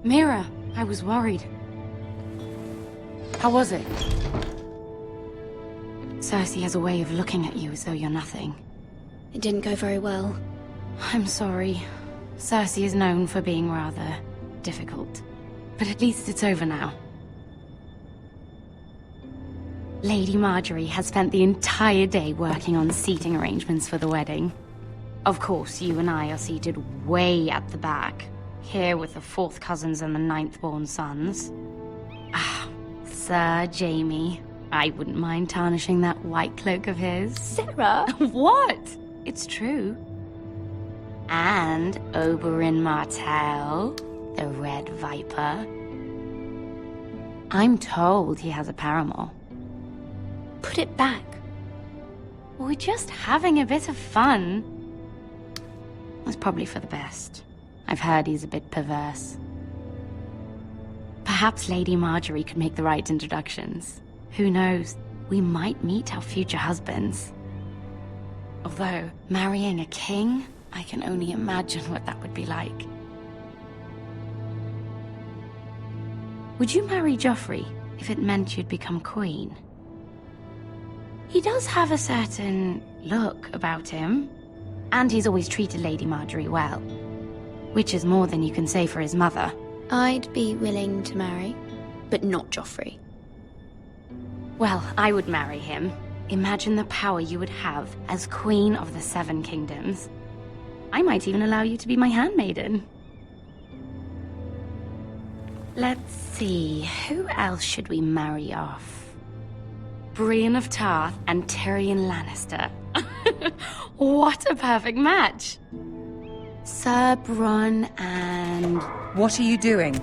Mira, I was worried. How was it? Cersei has a way of looking at you as though you're nothing. It didn't go very well. I'm sorry. Cersei is known for being rather difficult. But at least it's over now. Lady Marjorie has spent the entire day working on seating arrangements for the wedding. Of course, you and I are seated way at the back, here with the 4th cousins and the 9th-born sons. Ah, Sir Jaime. I wouldn't mind tarnishing that white cloak of his. Sarah! What? It's true. And Oberyn Martell, the Red Viper. I'm told he has a paramour. Put it back. We're just having a bit of fun. It's probably for the best. I've heard he's a bit perverse. Perhaps Lady Marjorie could make the right introductions. Who knows? We might meet our future husbands. Although, marrying a king, I can only imagine what that would be like. Would you marry Joffrey if it meant you'd become queen? He does have a certain look about him, and he's always treated Lady Marjorie well, which is more than you can say for his mother. I'd be willing to marry, but not Joffrey. Well, I would marry him. Imagine the power you would have as Queen of the 7 Kingdoms. I might even allow you to be my handmaiden. Let's see, who else should we marry off? Brienne of Tarth and Tyrion Lannister. What a perfect match! Sir Bronn and... What are you doing?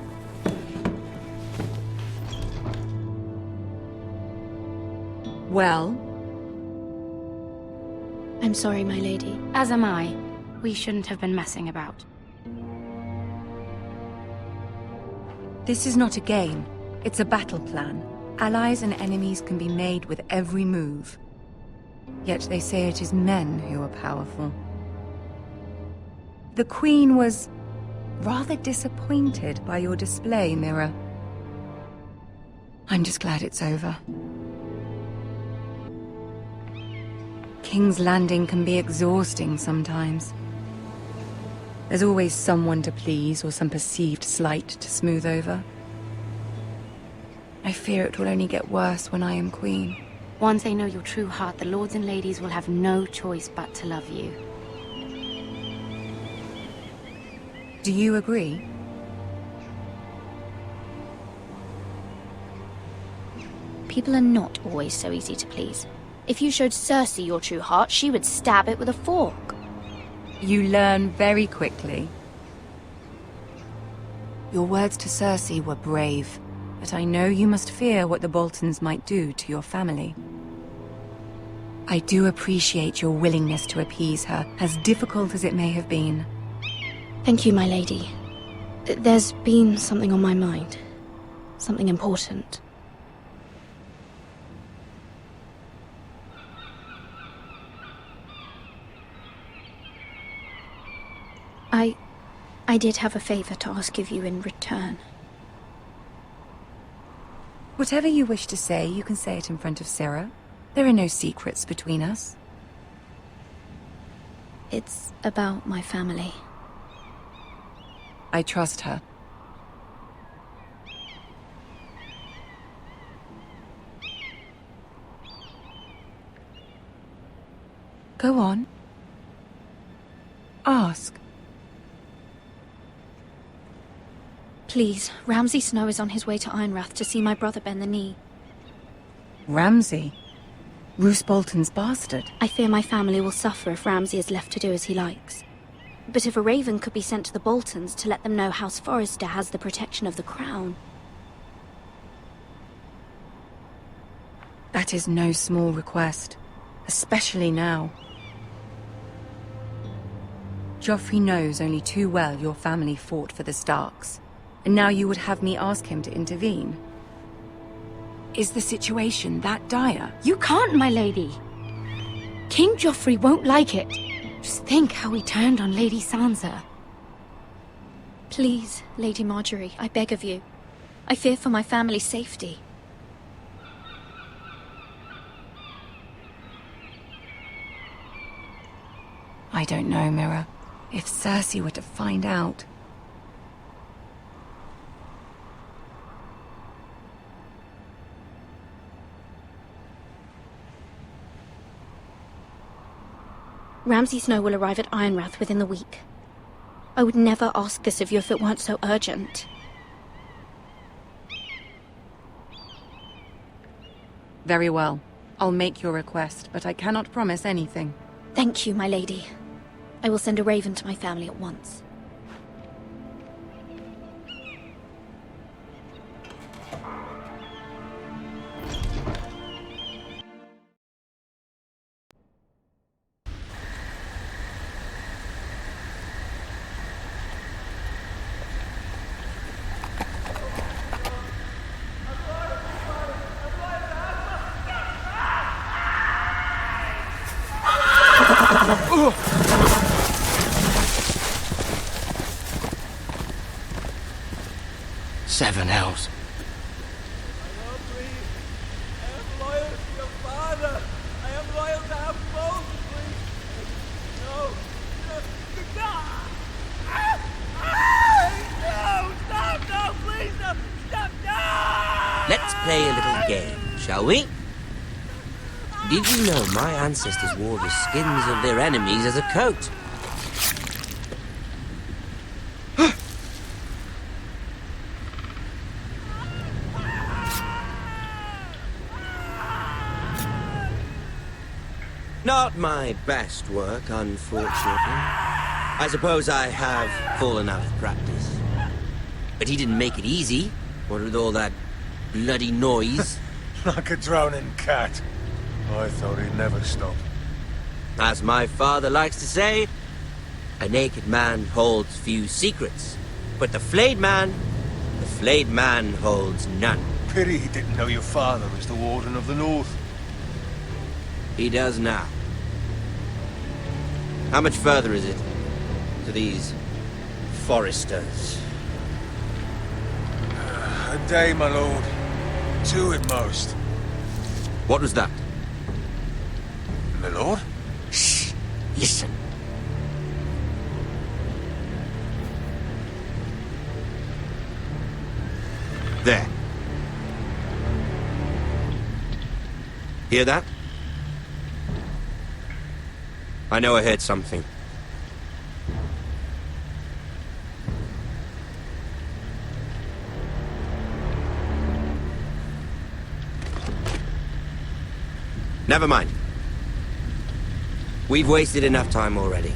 Well? I'm sorry, my lady. As am I. We shouldn't have been messing about. This is not a game. It's a battle plan. Allies and enemies can be made with every move. Yet they say it is men who are powerful. The Queen was rather disappointed by your display, Mira. I'm just glad it's over. King's Landing can be exhausting sometimes. There's always someone to please or some perceived slight to smooth over. I fear it will only get worse when I am queen. Once they know your true heart, the lords and ladies will have no choice but to love you. Do you agree? People are not always so easy to please. If you showed Cersei your true heart, she would stab it with a fork. You learn very quickly. Your words to Cersei were brave, but I know you must fear what the Boltons might do to your family. I do appreciate your willingness to appease her, as difficult as it may have been. Thank you, my lady. There's been something on my mind. Something important. I did have a favor to ask of you in return. Whatever you wish to say, you can say it in front of Sarah. There are no secrets between us. It's about my family. I trust her. Go on. Ask. Please, Ramsay Snow is on his way to Ironrath to see my brother bend the knee. Ramsay? Roose Bolton's bastard? I fear my family will suffer if Ramsay is left to do as he likes. But if a raven could be sent to the Boltons to let them know House Forrester has the protection of the crown... That is no small request, especially now. Joffrey knows only too well your family fought for the Starks, and now you would have me ask him to intervene. Is the situation that dire? You can't, my lady. King Joffrey won't like it. Just think how he turned on Lady Sansa. Please, Lady Marjorie, I beg of you. I fear for my family's safety. I don't know, Mira. If Cersei were to find out... Ramsay Snow will arrive at Ironrath within the week. I would never ask this of you if it weren't so urgent. Very well. I'll make your request, but I cannot promise anything. Thank you, my lady. I will send a raven to my family at once. Seven hells. Let's play a little game, shall we? Did you know my ancestors wore the skins of their enemies as a coat? Not my best work, unfortunately. I suppose I have fallen out of practice. But he didn't make it easy, what with all that bloody noise. Like a droning cat. I thought he'd never stop. As my father likes to say, a naked man holds few secrets, but the flayed man holds none. Pity he didn't know your father is the Warden of the North. He does now. How much further is it to these foresters? A day, my lord. 2 at most. What was that? My lord? Shh! Listen. There. Hear that? I know I heard something. Never mind. We've wasted enough time already.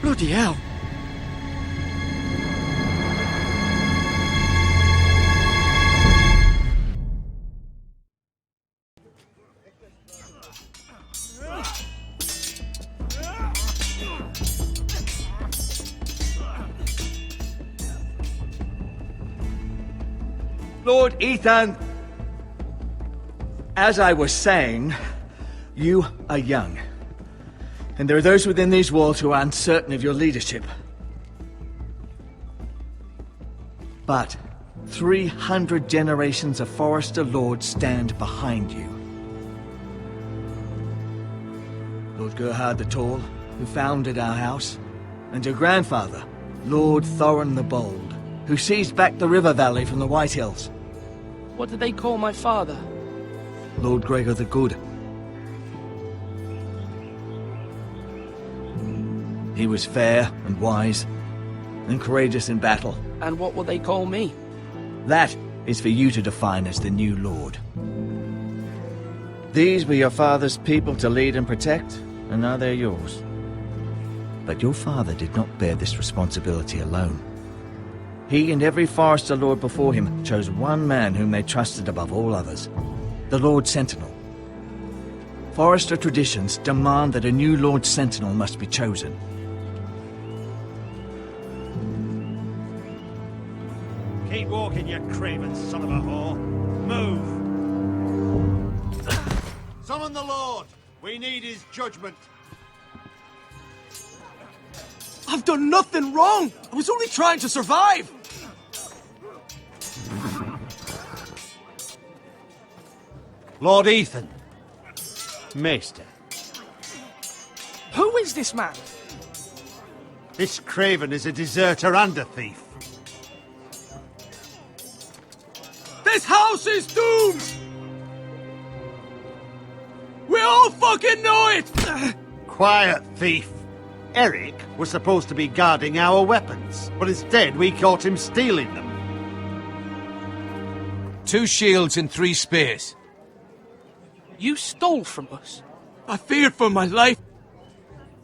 Bloody hell. Lord Ethan, as I was saying, you are young. And there are those within these walls who are uncertain of your leadership. But 300 generations of Forester Lords stand behind you. Lord Gerhard the Tall, who founded our house, and your grandfather, Lord Thorin the Bold, who seized back the river valley from the White Hills. What did they call my father? Lord Gregor the Good. He was fair and wise, and courageous in battle. And what will they call me? That is for you to define as the new lord. These were your father's people to lead and protect, and now they're yours. But your father did not bear this responsibility alone. He and every Forester Lord before him chose one man whom they trusted above all others, the Lord Sentinel. Forester traditions demand that a new Lord Sentinel must be chosen. Keep walking, you craven son of a whore. Move! Summon the Lord! We need his judgment. I've done nothing wrong! I was only trying to survive! Lord Ethan. Maester. Who is this man? This craven is a deserter and a thief. This house is doomed! We all fucking know it! Quiet, thief. Eric was supposed to be guarding our weapons, but instead we caught him stealing them. 2 shields and 3 spears. You stole from us. I feared for my life.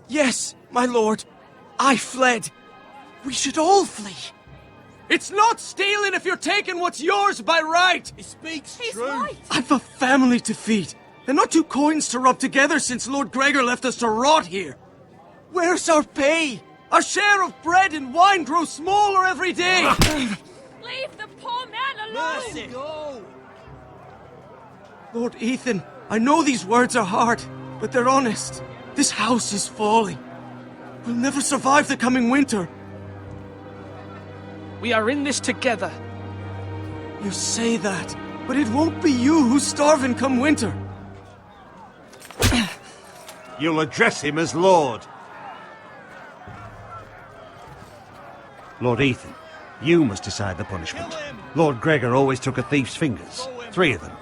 Yes, my lord. I fled. We should all flee. It's not stealing if you're taking what's yours by right. He speaks true. Right. I've a family to feed, and not 2 coins to rub together since Lord Gregor left us to rot here. Where's our pay? Our share of bread and wine grows smaller every day. Leave the poor man alone! Mercy. Go. Lord Ethan, I know these words are hard, but they're honest. This house is falling. We'll never survive the coming winter. We are in this together. You say that, but it won't be you who's starving come winter. You'll address him as Lord. Lord Ethan, you must decide the punishment. Lord Gregor always took a thief's fingers. 3 of them.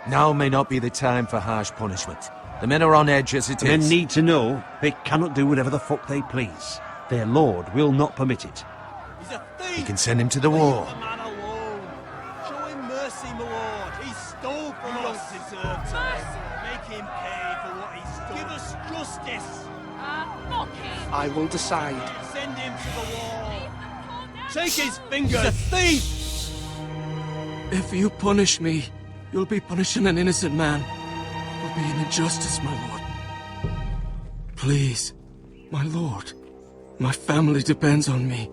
Now may not be the time for harsh punishment. The men are on edge as it Men is. need to know they cannot do whatever the fuck they please. Their lord will not permit it. He's a thief! You can send him to the war. Leave the man alone. Show him mercy, my lord. He stole from us. He deserves mercy. Make him pay for what he stole. Give us justice. Fuck him! I will decide. Send him to the wall. Leave the poor man Take his alone. fingers. He's a thief! If you punish me, you'll be punishing an innocent man. It will be an injustice, my lord. Please, my lord. My family depends on me.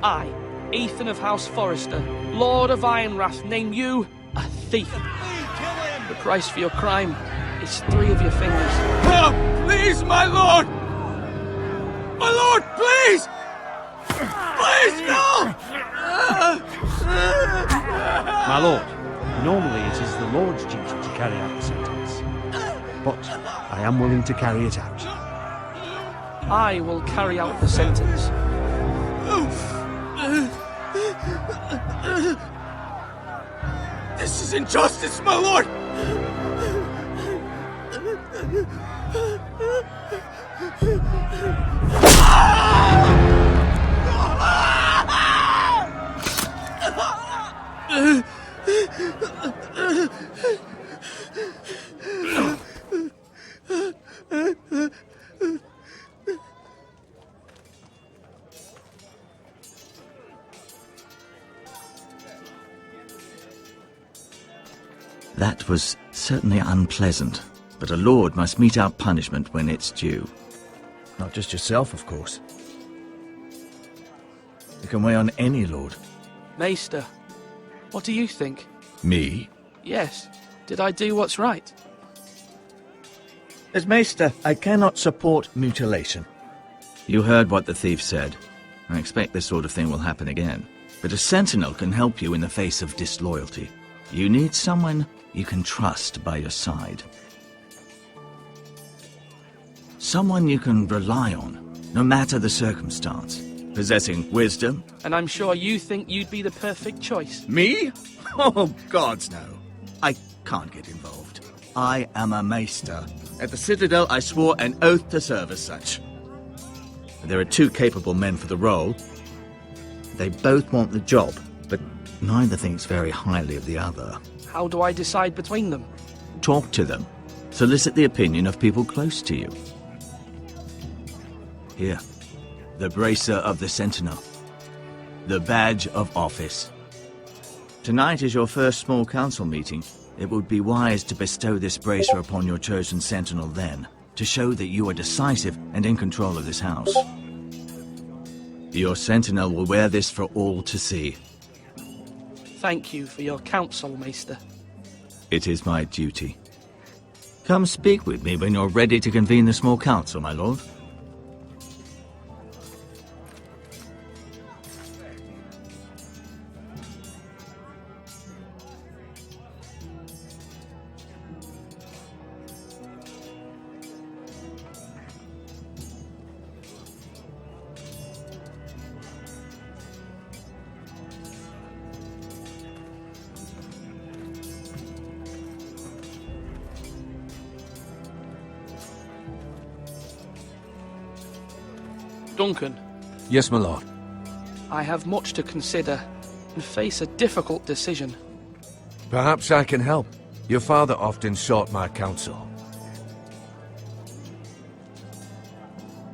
I, Ethan of House Forester, Lord of Ironwrath, name you a thief. Kill him! The price for your crime is 3 of your fingers. Help! Please, my lord! My lord, please! Please, no! My lord, normally it is the Lord's duty to carry out the sentence. But I am willing to carry it out. I will carry out the sentence. This is injustice, my lord! That was certainly unpleasant, but a lord must mete out punishment when it's due. Not just yourself, of course. You can weigh on any lord. Maester, what do you think? Me? Yes. Did I do what's right? As Maester, I cannot support mutilation. You heard what the thief said. I expect this sort of thing will happen again. But a sentinel can help you in the face of disloyalty. You need someone you can trust by your side. Someone you can rely on, no matter the circumstance. Possessing wisdom. And I'm sure you think you'd be the perfect choice. Me? Oh, gods no. I can't get involved. I am a maester. At the Citadel, I swore an oath to serve as such. There are two capable men for the role. They both want the job, but neither thinks very highly of the other. How do I decide between them? Talk to them. Solicit the opinion of people close to you. Here, the bracer of the Sentinel. The badge of office. Tonight is your first small council meeting. It would be wise to bestow this bracer upon your chosen Sentinel then, to show that you are decisive and in control of this house. Your Sentinel will wear this for all to see. Thank you for your counsel, Maester. It is my duty. Come speak with me when you're ready to convene the small council, my lord. Duncan, Yes, my lord. I have much to consider and face a difficult decision. Perhaps I can help. Your father often sought my counsel.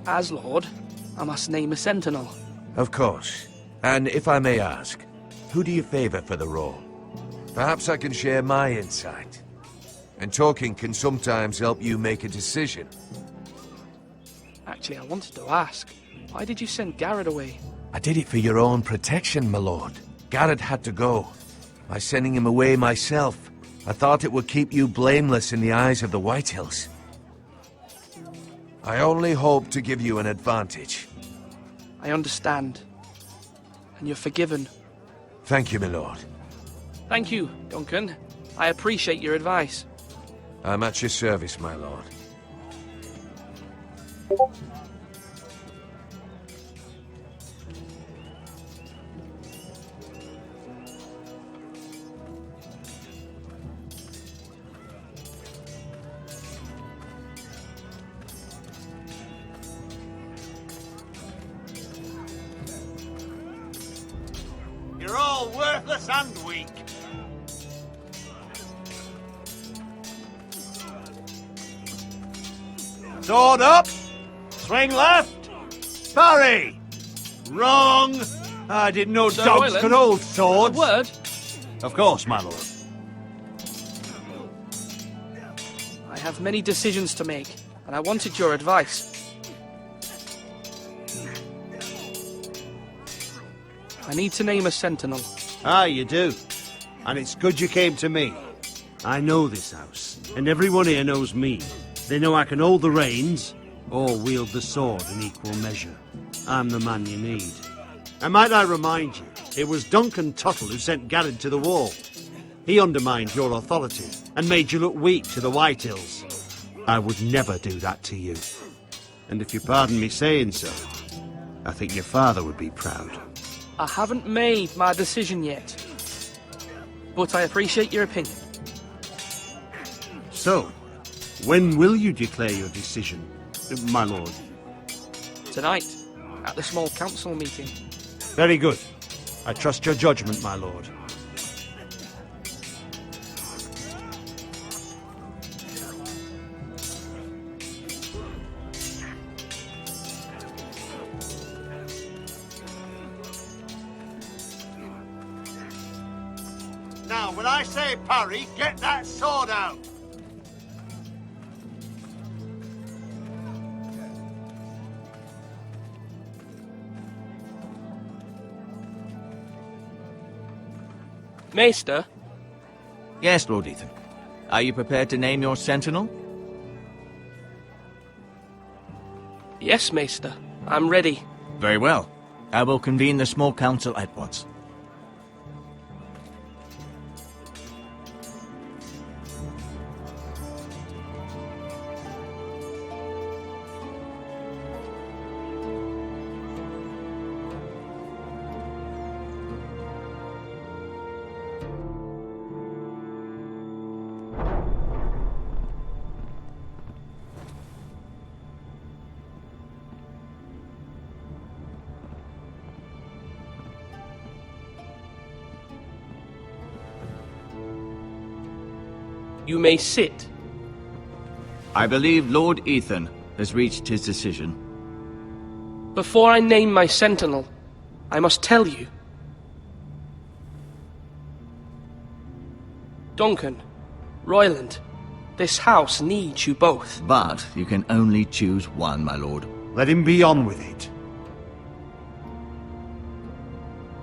As Lord, I must name a sentinel. Of course. And if I may ask, who do you favor for the role? Perhaps I can share my insight. And talking can sometimes help you make a decision. Actually, I wanted to ask, why did you send Garrett away? I did it for your own protection, my lord. Garrett had to go. By sending him away myself, I thought it would keep you blameless in the eyes of the Whitehills. I only hope to give you an advantage. I understand. And you're forgiven. Thank you, my lord. Thank you, Duncan. I appreciate your advice. I'm at your service, my lord. You're all worthless and weak. Sword up. Swing left. Parry. Wrong. I didn't know Sir dogs Royland, could hold A swords. word? Of course, my lord. I have many decisions to make, and I wanted your advice. I need to name a sentinel. Ah, you do. And it's good you came to me. I know this house, and everyone here knows me. They know I can hold the reins, or wield the sword in equal measure. I'm the man you need. And might I remind you, it was Duncan Tuttle who sent Garrett to the wall. He undermined your authority, and made you look weak to the Whitehills. I would never do that to you. And if you pardon me saying so, I think your father would be proud. I haven't made my decision yet, but I appreciate your opinion. So, when will you declare your decision, my lord? Tonight, at the small council meeting. Very good. I trust your judgment, my lord. Now, when I say parry, get that sword out! Maester, Yes, Lord Ethan. Are you prepared to name your sentinel? yes, Maester, I'm ready. Very well. I will convene the small council at once. You may sit. I believe Lord Ethan has reached his decision. Before I name my sentinel, I must tell you. Duncan, Royland, this house needs you both. But you can only choose one, my lord. Let him be on with it.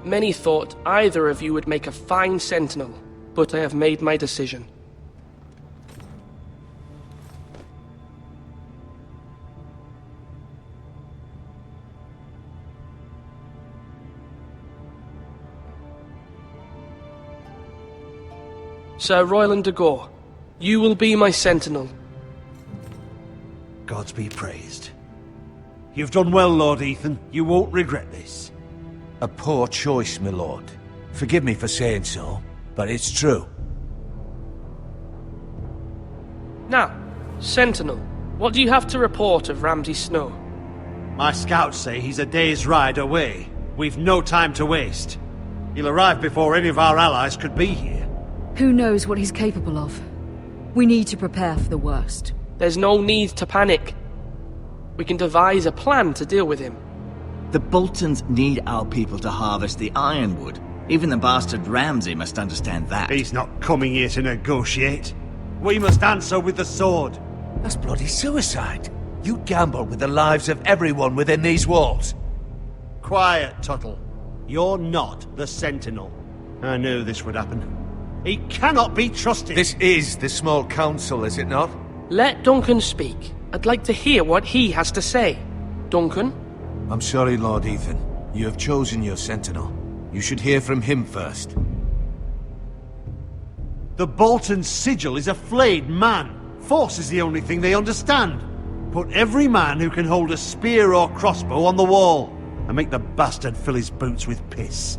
Many thought either of you would make a fine sentinel, but I have made my decision. Sir Royland de Gore, you will be my sentinel. Gods be praised. You've done well, Lord Ethan. You won't regret this. A poor choice, my lord. Forgive me for saying so, but it's true. Now, Sentinel, what do you have to report of Ramsay Snow? My scouts say he's a day's ride away. We've no time to waste. He'll arrive before any of our allies could be here. Who knows what he's capable of? We need to prepare for the worst. There's no need to panic. We can devise a plan to deal with him. The Boltons need our people to harvest the ironwood. Even the bastard Ramsay must understand that. He's not coming here to negotiate. We must answer with the sword. That's bloody suicide. You gamble with the lives of everyone within these walls. Quiet, Tuttle. You're not the Sentinel. I knew this would happen. He cannot be trusted. This is the small council, is it not? Let Duncan speak. I'd like to hear what he has to say. Duncan? I'm sorry, Lord Ethan. You have chosen your sentinel. You should hear from him first. The Bolton sigil is a flayed man. Force is the only thing they understand. Put every man who can hold a spear or crossbow on the wall, and make the bastard fill his boots with piss.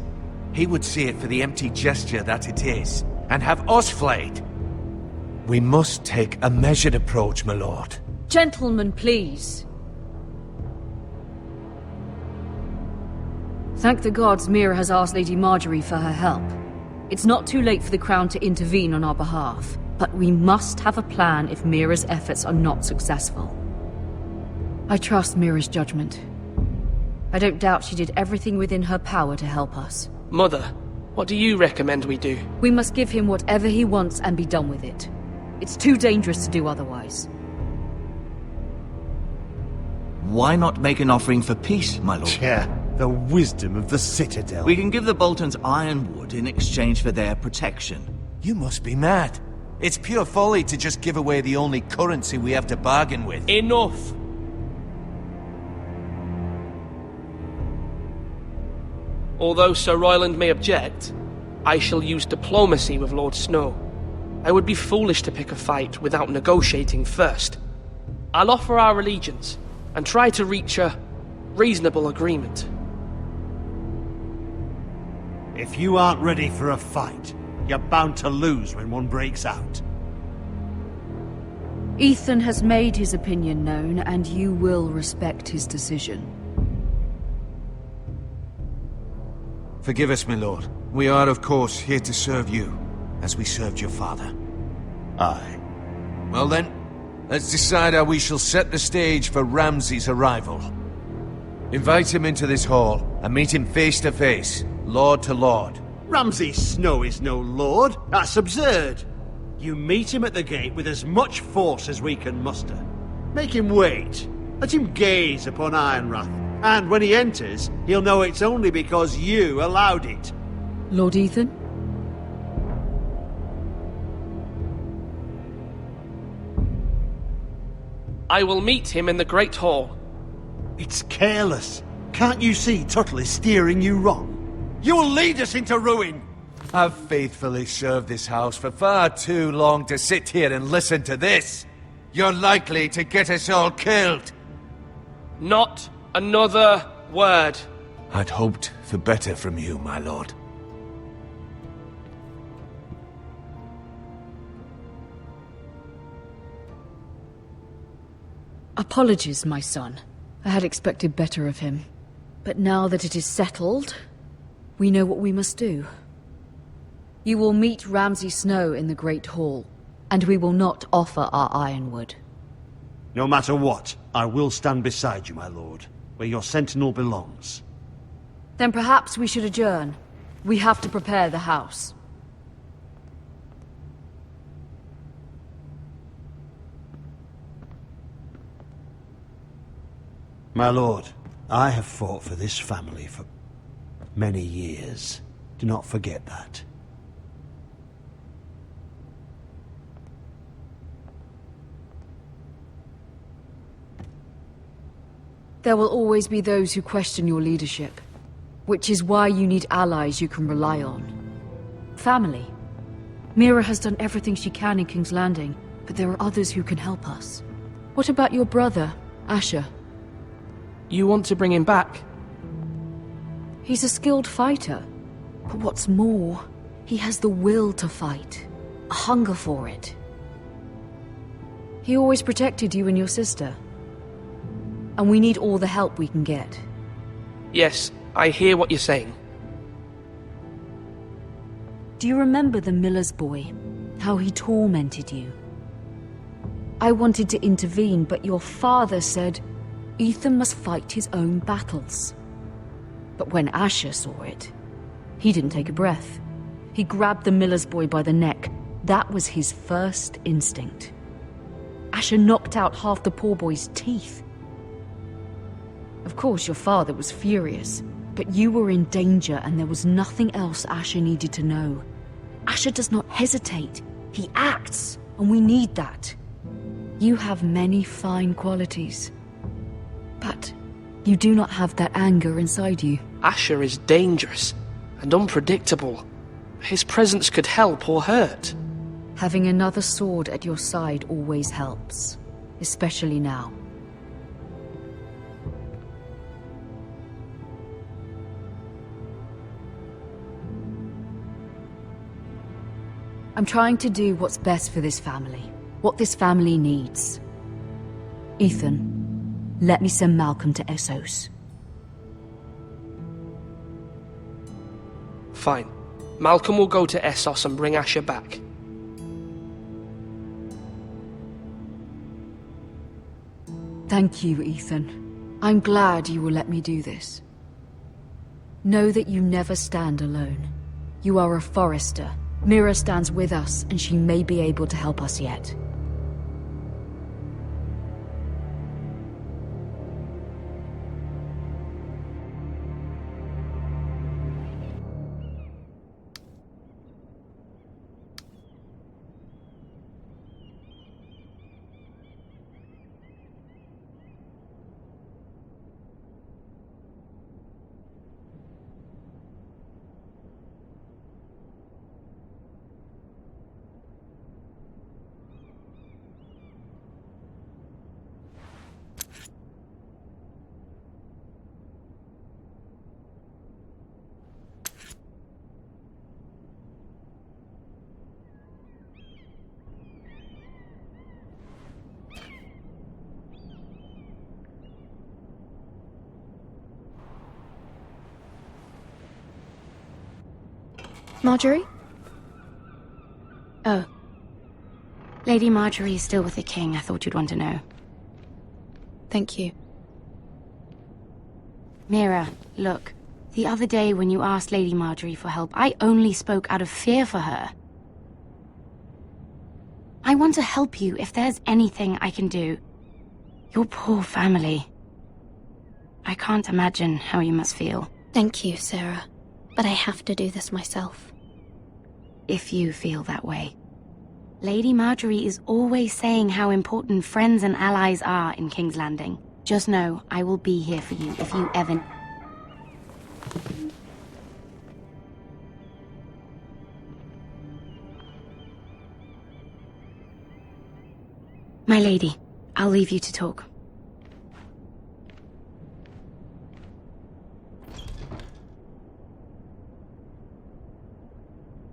He would see it for the empty gesture that it is, and have us flayed. We must take a measured approach, my lord. Gentlemen, please. Thank the gods Mira has asked Lady Marjorie for her help. It's not too late for the Crown to intervene on our behalf, but we must have a plan if Mira's efforts are not successful. I trust Mira's judgment. I don't doubt she did everything within her power to help us. Mother, what do you recommend we do? We must give him whatever he wants and be done with it. It's too dangerous to do otherwise. Why not make an offering for peace, my lord? Yeah, the wisdom of the Citadel. We can give the Boltons ironwood in exchange for their protection. You must be mad. It's pure folly to just give away the only currency we have to bargain with. Enough! Although Sir Royland may object, I shall use diplomacy with Lord Snow. I would be foolish to pick a fight without negotiating first. I'll offer our allegiance, and try to reach a reasonable agreement. If you aren't ready for a fight, you're bound to lose when one breaks out. Ethan has made his opinion known, and you will respect his decision. Forgive us, my lord. We are, of course, here to serve you, as we served your father. Aye. Well then, let's decide how we shall set the stage for Ramsay's arrival. Invite him into this hall, and meet him face to face, lord to lord. Ramsay Snow is no lord. That's absurd. You meet him at the gate with as much force as we can muster. Make him wait. Let him gaze upon Ironrath. And when he enters, he'll know it's only because you allowed it. Lord Ethan? I will meet him in the Great Hall. It's careless. Can't you see Tuttle is steering you wrong? You'll lead us into ruin! I've faithfully served this house for far too long to sit here and listen to this. You're likely to get us all killed. Not another word. I'd hoped for better from you, my lord. Apologies, my son. I had expected better of him. But now that it is settled, we know what we must do. You will meet Ramsay Snow in the Great Hall. And we will not offer our ironwood. No matter what, I will stand beside you, my lord, where your sentinel belongs. Then perhaps we should adjourn. We have to prepare the house. My lord, I have fought for this family for many years. Do not forget that. There will always be those who question your leadership, which is why you need allies you can rely on. Family. Mira has done everything she can in King's Landing, but there are others who can help us. What about your brother, Asher? You want to bring him back? He's a skilled fighter. But what's more, he has the will to fight. A hunger for it. He always protected you and your sister. And we need all the help we can get. Yes, I hear what you're saying. Do you remember the miller's boy? How he tormented you? I wanted to intervene, but your father said Ethan must fight his own battles. But when Asher saw it, he didn't take a breath. He grabbed the miller's boy by the neck. That was his first instinct. Asher knocked out half the poor boy's teeth. Of course, your father was furious, but you were in danger and there was nothing else Asher needed to know. Asher does not hesitate. He acts, and we need that. You have many fine qualities, but you do not have that anger inside you. Asher is dangerous and unpredictable. His presence could help or hurt. Having another sword at your side always helps, especially now. I'm trying to do what's best for this family, what this family needs. Ethan, let me send Malcolm to Essos. Fine. Malcolm will go to Essos and bring Asher back. Thank you, Ethan. I'm glad you will let me do this. Know that you never stand alone. You are a Forester. Mira stands with us, and she may be able to help us yet. Marjorie? Oh. Lady Marjorie is still with the king. I thought you'd want to know. Thank you. Mira, look. The other day when you asked Lady Marjorie for help, I only spoke out of fear for her. I want to help you if there's anything I can do. Your poor family. I can't imagine how you must feel. Thank you, Sarah. But I have to do this myself. If you feel that way. Lady Marjorie is always saying how important friends and allies are in King's Landing. Just know, I will be here for you if you ever... My lady, I'll leave you to talk.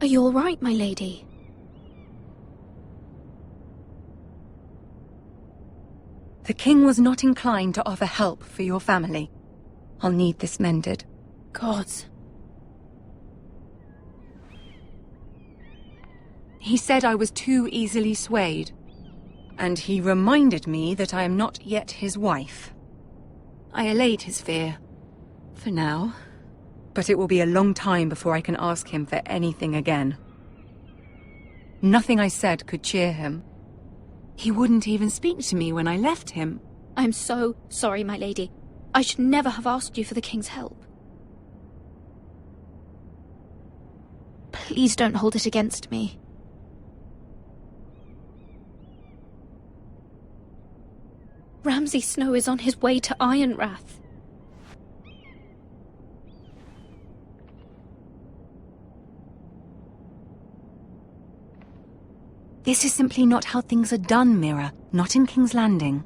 Are you all right, my lady? The king was not inclined to offer help for your family. I'll need this mended. Gods. He said I was too easily swayed. And he reminded me that I am not yet his wife. I allayed his fear. For now. But it will be a long time before I can ask him for anything again. Nothing I said could cheer him. He wouldn't even speak to me when I left him. I'm so sorry, my lady. I should never have asked you for the king's help. Please don't hold it against me. Ramsay Snow is on his way to Ironrath. This is simply not how things are done, Mira. Not in King's Landing.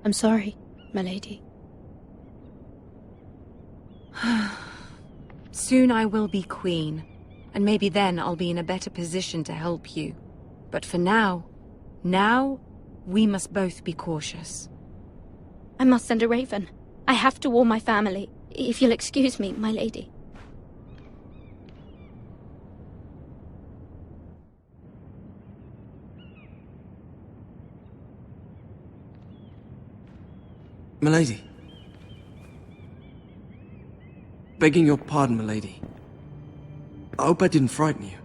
I'm sorry, my lady. Soon I will be queen, and maybe then I'll be in a better position to help you. But for now, we must both be cautious. I must send a raven. I have to warn my family. If you'll excuse me, my lady. Milady. Begging your pardon, milady. I hope I didn't frighten you.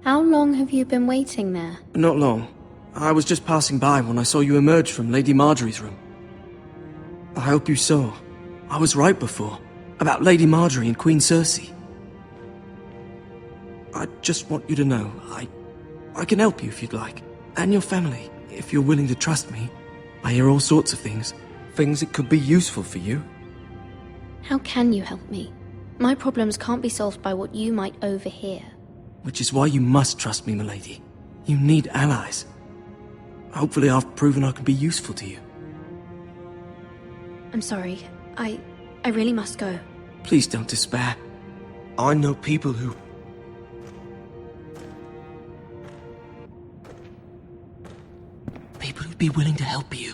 How long have you been waiting there? Not long. I was just passing by when I saw you emerge from Lady Marjorie's room. I hope you saw. I was right before. About Lady Marjorie and Queen Cersei. I just want you to know, I can help you if you'd like. And your family, if you're willing to trust me. I hear all sorts of things. Things that could be useful for you. How can you help me? My problems can't be solved by what you might overhear. Which is why you must trust me, milady. You need allies. Hopefully I've proven I can be useful to you. I'm sorry. I really must go. Please don't despair. I know people who'd be willing to help you.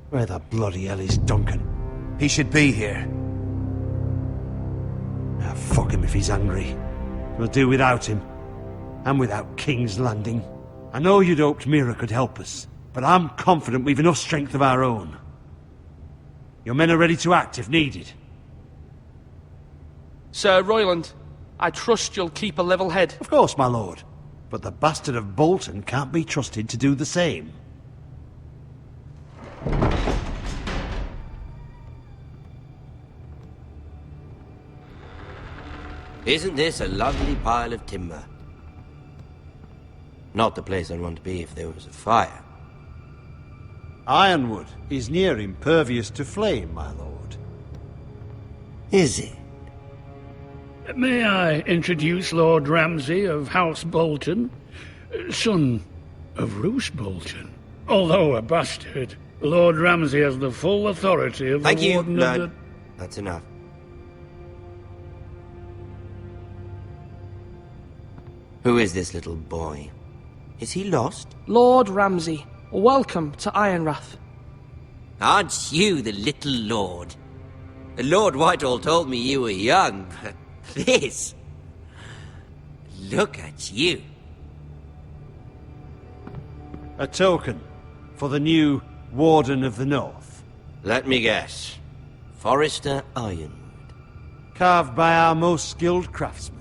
Where the bloody hell is Duncan? He should be here. Ah, fuck him if he's angry. We'll do without him. And without King's Landing. I know you'd hoped Mira could help us, but I'm confident we've enough strength of our own. Your men are ready to act if needed. Sir Royland, I trust you'll keep a level head. Of course, my lord. But the bastard of Bolton can't be trusted to do the same. Isn't this a lovely pile of timber? Not the place I'd want to be if there was a fire. Ironwood is near impervious to flame, my lord. Is it? May I introduce Lord Ramsay of House Bolton, son of Roose Bolton. Although a bastard, Lord Ramsay has the full authority of Thank the you, Warden Lord. of the... That's enough. Who is this little boy? Is he lost? Lord Ramsay, welcome to Ironrath. Aren't you the little lord? Lord Whitehall told me you were young, but this... Look at you. A token for the new Warden of the North. Let me guess. Forrester Ironwood. Carved by our most skilled craftsmen.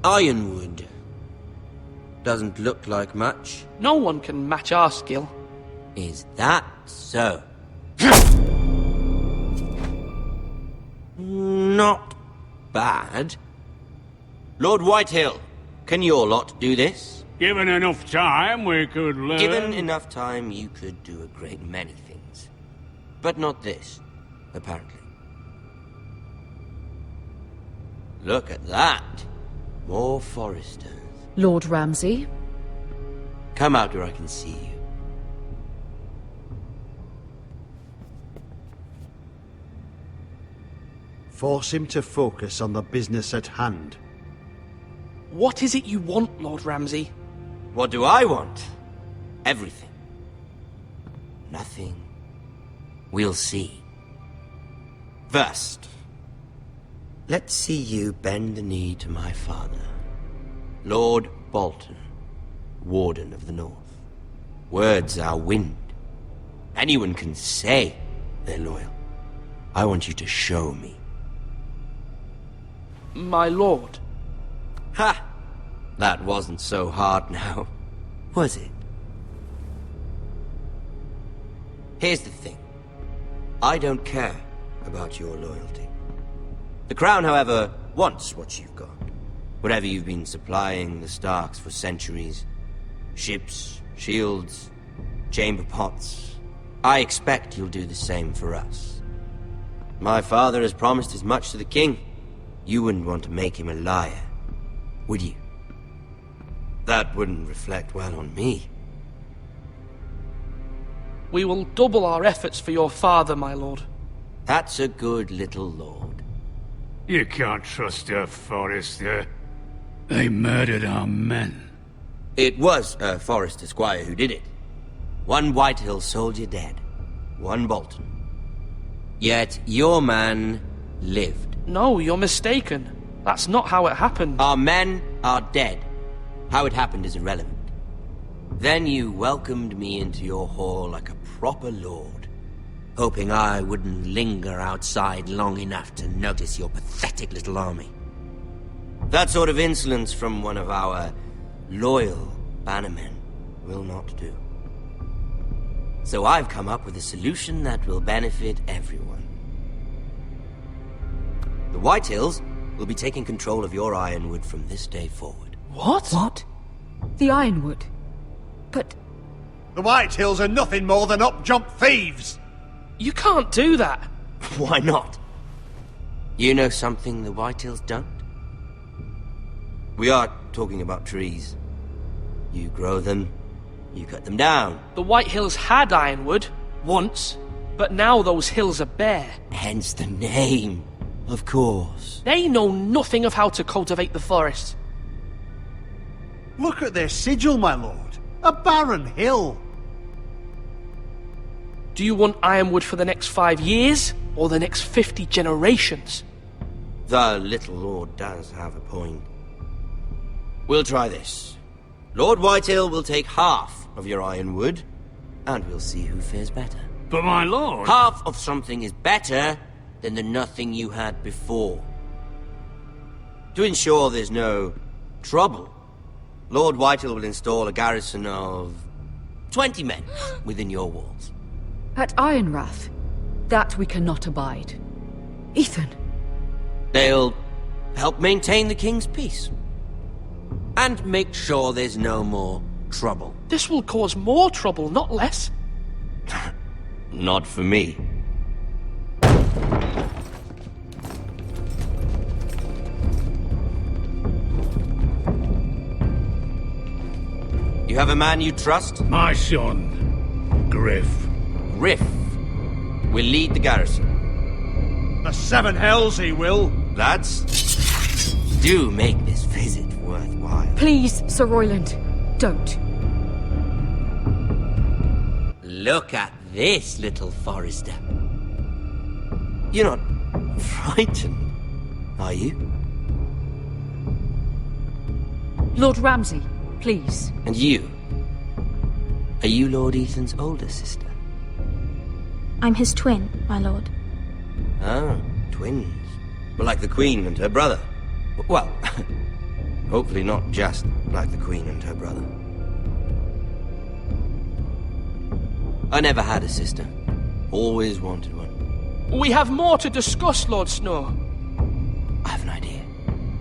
Ironwood. Doesn't look like much. No one can match our skill. Is that so? Not bad. Lord Whitehill, can your lot do this? Given enough time, we could learn... Given enough time, you could do a great many things. But not this, apparently. Look at that. More Foresters. Lord Ramsay? Come out where I can see you. Force him to focus on the business at hand. What is it you want, Lord Ramsay? What do I want? Everything. Nothing. We'll see. First, let's see you bend the knee to my father, Lord Bolton, Warden of the North. Words are wind. Anyone can say they're loyal. I want you to show me. My lord. Ha! That wasn't so hard now, was it? Here's the thing. I don't care about your loyalty. The Crown, however, wants what you've got. Whatever you've been supplying the Starks for centuries. Ships, shields, chamber pots. I expect you'll do the same for us. My father has promised as much to the King. You wouldn't want to make him a liar, would you? That wouldn't reflect well on me. We will double our efforts for your father, my lord. That's a good little lord. You can't trust a Forester. They murdered our men. It was a Forester squire who did it. One Whitehill soldier dead. One Bolton. Yet your man lived. No, you're mistaken. That's not how it happened. Our men are dead. How it happened is irrelevant. Then you welcomed me into your hall like a proper lord, hoping I wouldn't linger outside long enough to notice your pathetic little army. That sort of insolence from one of our loyal bannermen will not do. So I've come up with a solution that will benefit everyone. The Whitehills will be taking control of your Ironwood from this day forward. What? What? The Ironwood? But... The Whitehills are nothing more than up-jump thieves! You can't do that. Why not? You know something the Whitehills don't? We are talking about trees. You grow them, you cut them down. The White Hills had Ironwood, once, but now those hills are bare. Hence the name, of course. They know nothing of how to cultivate the forest. Look at their sigil, my lord. A barren hill. Do you want Ironwood for the next 5 years, or the next 50 generations? The little lord does have a point. We'll try this. Lord Whitehill will take half of your Ironwood, and we'll see who fares better. But my lord... Half of something is better than the nothing you had before. To ensure there's no trouble, Lord Whitehill will install a garrison of 20 men within your walls. at Ironrath, that we cannot abide. Ethan. They'll help maintain the King's peace. And make sure there's no more trouble. This will cause more trouble, not less. Not for me. You have a man you trust? My son, Griff. Griff will lead the garrison. The Seven Hells he will. Lads, do make this visit worthwhile. Please, Sir Royland, don't. Look at this, little Forester. You're not frightened, are you? Lord Ramsay, please. And you? Are you Lord Ethan's older sister? I'm his twin, my lord. Ah, twins. Well, like the Queen and her brother. Well, hopefully not just like the Queen and her brother. I never had a sister. Always wanted one. We have more to discuss, Lord Snow. I have an idea.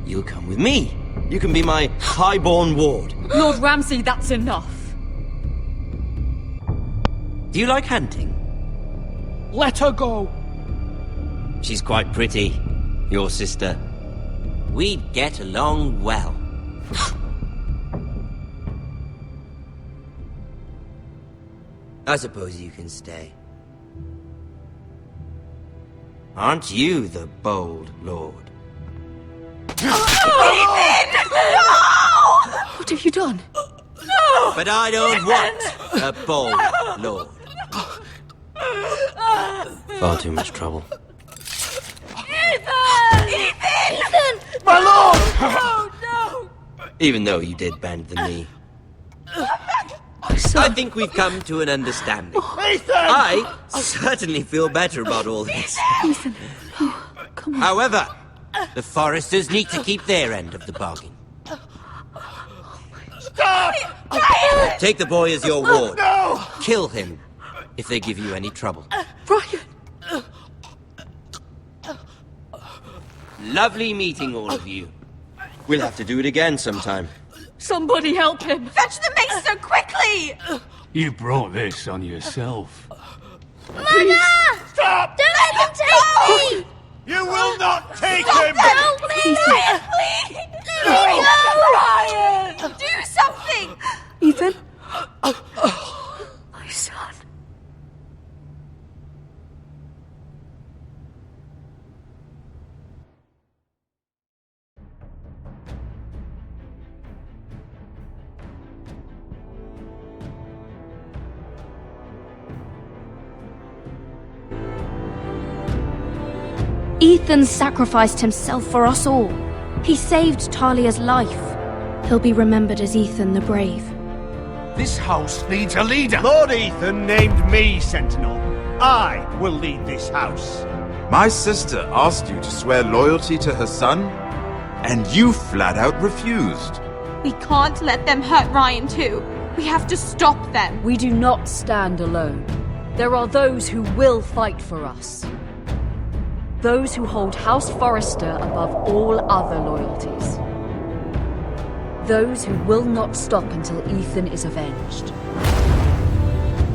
You'll come with me. You can be my highborn ward. Lord Ramsay, that's enough. Do you like hunting? Let her go. She's quite pretty, your sister. we'd get along well. I suppose you can stay. Aren't you the bold lord? What have you done? But I don't want a bold lord. Far too much trouble. Ethan! My lord! Oh, no! Even though you did bend the knee. I think we've come to an understanding. Ethan! I certainly feel better about all this. Ethan, come on. However, the Foresters need to keep their end of the bargain. Stop! Take the boy as your ward. No! Kill him if they give you any trouble. Ryan! Lovely meeting all of you. We'll have to do it again sometime. Somebody help him! Fetch the maester quickly! You brought this on yourself. Mother! Stop! Don't let him take me! You will not take Stop him! them! Please! Ryan, please! No! Ryan! Do something! Ethan? My son. Ethan sacrificed himself for us all. He saved Talia's life. He'll be remembered as Ethan the Brave. This house needs a leader. Lord Ethan named me Sentinel. I will lead this house. My sister asked you to swear loyalty to her son, and you flat out refused. We can't let them hurt Ryan too. We have to stop them. We do not stand alone. There are those who will fight for us. Those who hold House Forrester above all other loyalties. Those who will not stop until Ethan is avenged.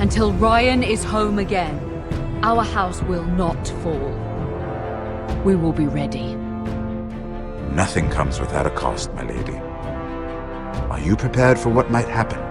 Until Ryan is home again, our house will not fall. We will be ready. Nothing comes without a cost, my lady. Are you prepared for what might happen?